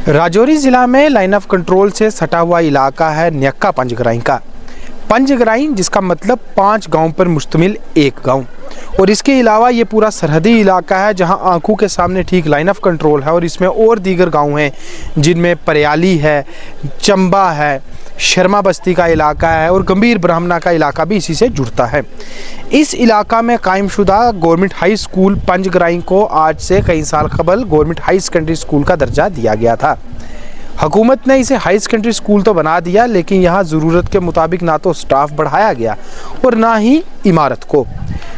राजौरी जिला में line of control से सटा हुआ इलाका है न्यक्का पंजगराई का। पंजगराई जिसका मतलब 5 गांव पर मुश्तमिल एक गांव, और इसके अलावा ये पूरा सरहदी इलाका है जहां आंखों के सामने ठीक लाइन ऑफ कंट्रोल है। और इसमें और दीगर गांव हैं जिनमें परयाली है, चंबा है, शर्मा बस्ती का इलाका है और गंभीर ब्राह्मणा का इलाका भी इसी से जुड़ता है। इस इलाका में कायमशुदा गवर्नमेंट हाई स्कूल पंजगराई को आज से कई साल कबल गवर्नमेंट हाई सेकेंडरी स्कूल का दर्जा दिया गया था। हुकूमत ने इसे हाई सेकेंडरी स्कूल तो बना दिया, लेकिन यहाँ ज़रूरत के मुताबिक ना तो स्टाफ बढ़ाया गया और ना ही इमारत को।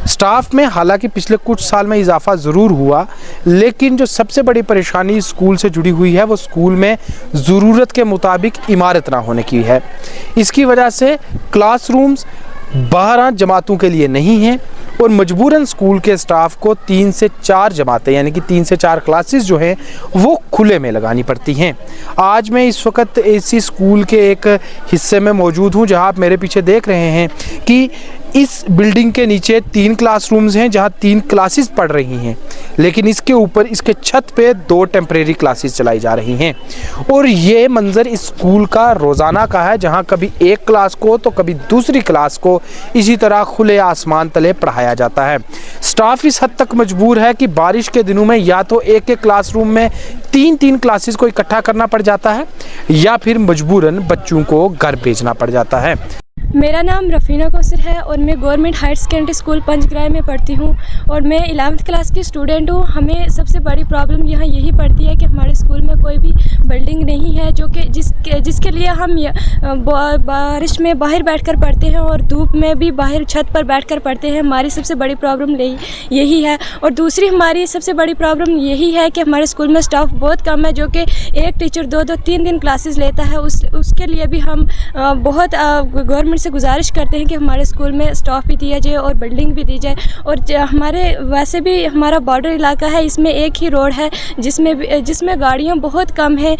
स्टाफ में हालांकि पिछले कुछ साल में इजाफा ज़रूर हुआ, लेकिन जो सबसे बड़ी परेशानी स्कूल से जुड़ी हुई है वो स्कूल में ज़रूरत के मुताबिक इमारत ना होने की है। इसकी वजह से क्लासरूम्स 12 जमातों के लिए नहीं हैं और मजबूरन स्कूल के स्टाफ को 3 से 4 जमातें यानी कि 3 से 4 क्लासेस जो हैं वो खुले में लगानी पड़ती हैं। आज मैं इस वक्त इसी स्कूल के एक हिस्से में मौजूद हूं जहां आप मेरे पीछे देख रहे हैं कि इस बिल्डिंग के नीचे 3 क्लासरूम्स हैं जहां 3 क्लासेस पढ़ रही हैं, लेकिन इसके ऊपर इसके छत पे 2 टेम्परेरी क्लासेस चलाई जा रही हैं। और ये मंजर इस स्कूल का रोज़ाना का है जहां कभी एक क्लास को तो कभी दूसरी क्लास को इसी तरह खुले आसमान तले पढ़ाया जाता है। स्टाफ इस हद तक मजबूर है कि बारिश के दिनों में या तो एक क्लासरूम में 3 क्लासेस को इकट्ठा करना पड़ जाता है या फिर मजबूरन बच्चों को घर भेजना पड़ जाता है। मेरा नाम रफ़ीना कौसर है और मैं गवर्नमेंट हायर सेकेंडरी स्कूल पंजगराई में पढ़ती हूँ और मैं 11th क्लास की स्टूडेंट हूँ। हमें सबसे बड़ी प्रॉब्लम यहाँ यही पड़ती है कि हमारे स्कूल में कोई भी बिल्डिंग नहीं है जो कि जिसके लिए हम बारिश में बाहर बैठकर पढ़ते हैं और धूप में भी बाहर छत पर बैठकर पढ़ते हैं। हमारी सबसे बड़ी प्रॉब्लम यही है। और दूसरी हमारी सबसे बड़ी प्रॉब्लम यही है कि हमारे स्कूल में स्टाफ बहुत कम है, जो कि एक टीचर 2-2, 3 क्लासेस लेता है। उसके लिए भी हम बहुत गवर्नमेंट से गुजारिश करते हैं कि हमारे स्कूल में स्टाफ भी दिया जाए और बिल्डिंग भी दी जाए। और हमारे वैसे भी हमारा बॉर्डर इलाका है, इसमें एक ही रोड है जिसमें गाड़ियाँ बहुत कम हैं।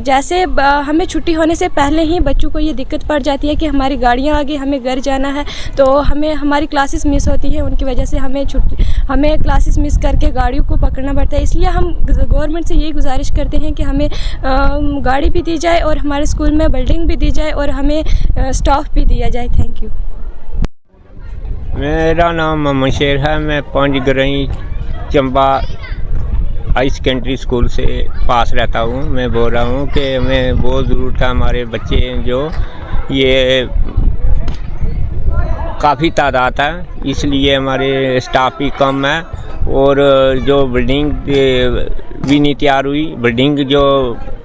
जैसे हमें छुट्टी होने से पहले ही बच्चों को ये दिक्कत पड़ जाती है कि हमारी गाड़ियाँ आगे, हमें घर जाना है, तो हमें हमारी क्लासेस मिस होती हैं। उनकी वजह से हमें क्लासेस मिस करके गाड़ियों को पकड़ना पड़ता है। इसलिए हम गवर्नमेंट से यही गुजारिश करते हैं कि हमें गाड़ी भी दी जाए और हमारे स्कूल में बिल्डिंग भी दी जाए और हमें स्टाफ भी दिया जाए। Thank you. मेरा नाम मोहम्मद शेर है। मैं पंजगराई चंबा हाई सेकेंडरी स्कूल से पास रहता हूँ। मैं बोल रहा हूँ कि हमें बहुत ज़रूरत है। हमारे बच्चे जो ये काफ़ी तादाद है, इसलिए हमारे स्टाफ भी कम है और जो बिल्डिंग भी नहीं तैयार हुई। बिल्डिंग जो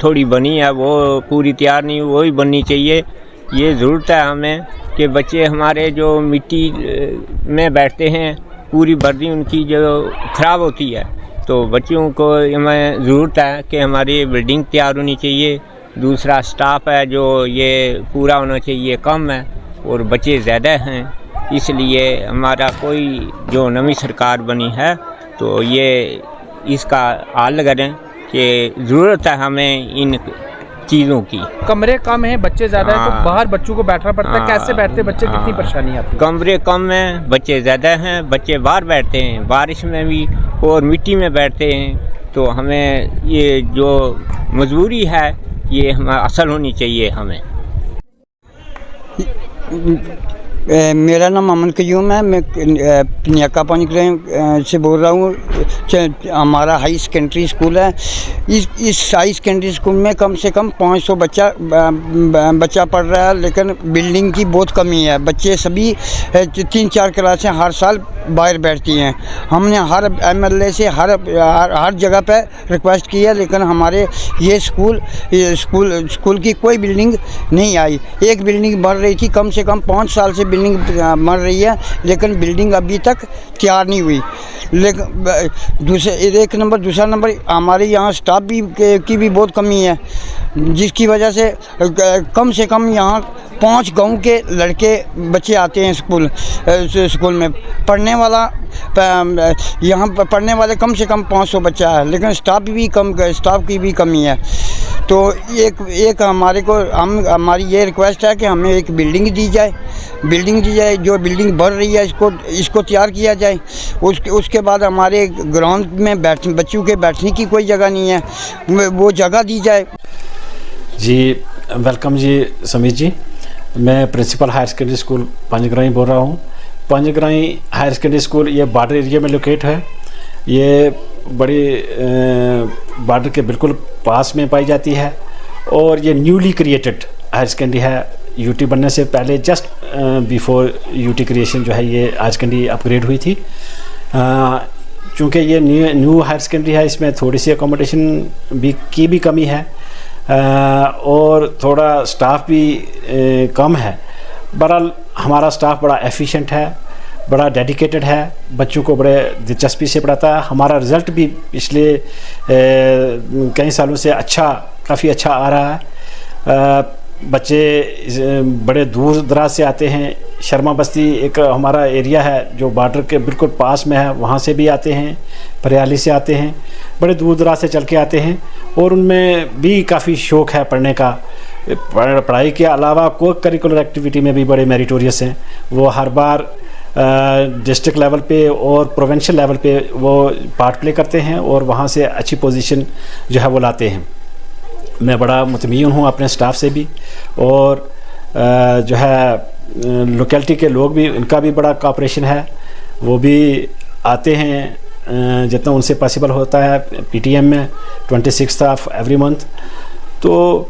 थोड़ी बनी है वो पूरी तैयार नहीं, वो ही बननी चाहिए। ये ज़रूरत है हमें कि बच्चे हमारे जो मिट्टी में बैठते हैं पूरी वर्दी उनकी जो ख़राब होती है, तो बच्चों को हमें ज़रूरत है कि हमारी बिल्डिंग तैयार होनी चाहिए। दूसरा स्टाफ है जो ये पूरा होना चाहिए, कम है और बच्चे ज़्यादा हैं। इसलिए हमारा कोई जो नई सरकार बनी है तो ये इसका हल करें कि ज़रूरत है हमें इन चीज़ों की। कमरे कम हैं, बच्चे ज़्यादा हैं, तो बाहर बच्चों को बैठना पड़ता है। कैसे बैठते बच्चे, कितनी परेशानी आती है? कमरे कम हैं, बच्चे ज़्यादा हैं, बच्चे बाहर बैठते हैं, बारिश में भी और मिट्टी में बैठते हैं। तो हमें ये जो मजबूरी है ये हमें असल होनी चाहिए। हमें मेरा नाम अमन कयूम है। मैं न्यक्का पंजगराई से बोल रहा हूँ। हमारा हाई सेकेंडरी स्कूल है। इस हाई सेकेंडरी स्कूल में कम से कम 500 बच्चा पढ़ रहा है, लेकिन बिल्डिंग की बहुत कमी है। बच्चे सभी 3-4 क्लासें हर साल बाहर बैठती हैं। हमने हर MLA से हर जगह पे रिक्वेस्ट की है, लेकिन हमारे ये स्कूल की कोई बिल्डिंग नहीं आई। एक बिल्डिंग बन रही थी, कम से कम 5 साल से बिल्डिंग बन रही है, लेकिन बिल्डिंग अभी तक तैयार नहीं हुई। लेकिन दूसरा नंबर हमारे यहाँ स्टाफ की भी बहुत कमी है, जिसकी वजह से कम यहाँ 5 गांव के लड़के बच्चे आते हैं स्कूल में पढ़ने वाला। यहाँ पढ़ने वाले कम से कम 500 बच्चा है, लेकिन स्टाफ की भी कमी है। तो एक हमारी ये रिक्वेस्ट है कि हमें एक बिल्डिंग दी जाए। जो बिल्डिंग बन रही है इसको तैयार किया जाए। उसके बाद हमारे ग्राउंड में बच्चों के बैठने की कोई जगह नहीं है, वो जगह दी जाए। जी वेलकम जी समीर जी। मैं प्रिंसिपल हायर सेकेंडरी स्कूल पंजग्राई बोल रहा हूँ। पंजग्राई हायर सेकेंडरी स्कूल ये बॉर्डर एरिया में लोकेट है। ये बड़ी बॉर्डर के बिल्कुल पास में पाई जाती है और ये न्यूली क्रिएटेड हायर सेकेंडरी है। यूटी बनने से पहले जस्ट बिफोर यूटी क्रिएशन जो है ये हायर सेकेंडरी अपग्रेड हुई थी। चूँकि ये न्यू हायर सेकेंडरी है, इसमें थोड़ी सी अकोमोडेशन की भी कमी है और थोड़ा स्टाफ भी कम है। बहरहाल हमारा स्टाफ बड़ा एफिशिएंट है, बड़ा डेडिकेटेड है, बच्चों को बड़े दिलचस्पी से पढ़ाता है। हमारा रिज़ल्ट भी पिछले कई सालों से काफ़ी अच्छा आ रहा है। बच्चे बड़े दूर दराज से आते हैं। शर्मा बस्ती एक हमारा एरिया है जो बॉर्डर के बिल्कुल पास में है, वहाँ से भी आते हैं, परियाली से आते हैं, बड़े दूर दराज से चल के आते हैं और उनमें भी काफ़ी शौक़ है पढ़ने का। पढ़ाई के अलावा को करिकुलर एक्टिविटी में भी बड़े मेरिटोरियस हैं। वो हर बार डिस्ट्रिक्ट लेवल पे और प्रोविंशियल लेवल पे वो पार्ट प्ले करते हैं और वहाँ से अच्छी पोजीशन जो है वो लाते हैं। मैं बड़ा मुतमईन हूँ अपने स्टाफ से भी और जो है लोकेलिटी के लोग भी, इनका भी बड़ा कोऑपरेशन है। वो भी आते हैं जितना उनसे पॉसिबल होता है पीटीएम में 26 ऑफ एवरी मंथ। तो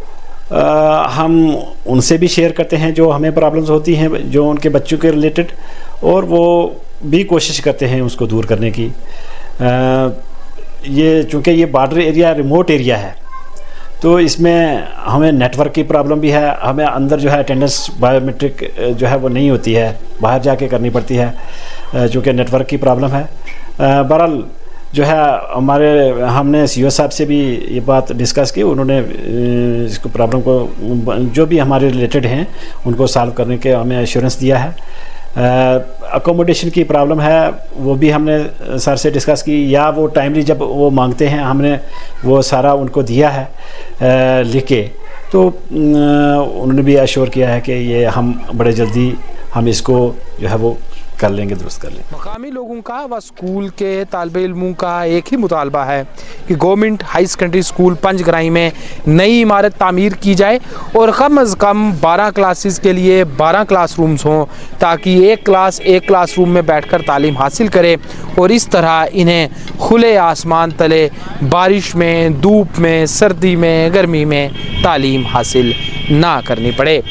हम उनसे भी शेयर करते हैं जो हमें प्रॉब्लम्स होती हैं जो उनके बच्चों के रिलेटेड, और वो भी कोशिश करते हैं उसको दूर करने की। ये चूँकि ये बॉर्डर एरिया रिमोट एरिया है तो इसमें हमें नेटवर्क की प्रॉब्लम भी है। हमें अंदर जो है अटेंडेंस बायोमेट्रिक जो है वो नहीं होती है, बाहर जाके करनी पड़ती है चूँकि नेटवर्क की प्रॉब्लम है। बहरहाल जो है हमने सीईओ साहब से भी ये बात डिस्कस की। उन्होंने इसको प्रॉब्लम को जो भी हमारे रिलेटेड हैं उनको सॉल्व करने के हमें एश्योरेंस दिया है। अकोमोडेशन की प्रॉब्लम है वो भी हमने सर से डिस्कस की, या वो टाइमली जब वो मांगते हैं हमने वो सारा उनको दिया है लिख के। तो उन्होंने भी एश्योर किया है कि ये हम बड़े जल्दी हम इसको जो है वो कर लेंगे, दुरुस्त कर लेंगे। मकामी लोगों का व स्कूल के तालिबे इल्मों का एक ही मुतालबा है कि गवर्नमेंट हाई सेकेंडरी स्कूल पंजग्राई में नई इमारत तामीर की जाए और कम अज़ कम 12 क्लासेस के लिए 12 क्लासरूम्स हों, ताकि एक क्लासरूम में बैठकर तालीम हासिल करे और इस तरह इन्हें खुले आसमान तले बारिश में, धूप में, सर्दी में, गर्मी में तालीम हासिल ना करनी पड़े।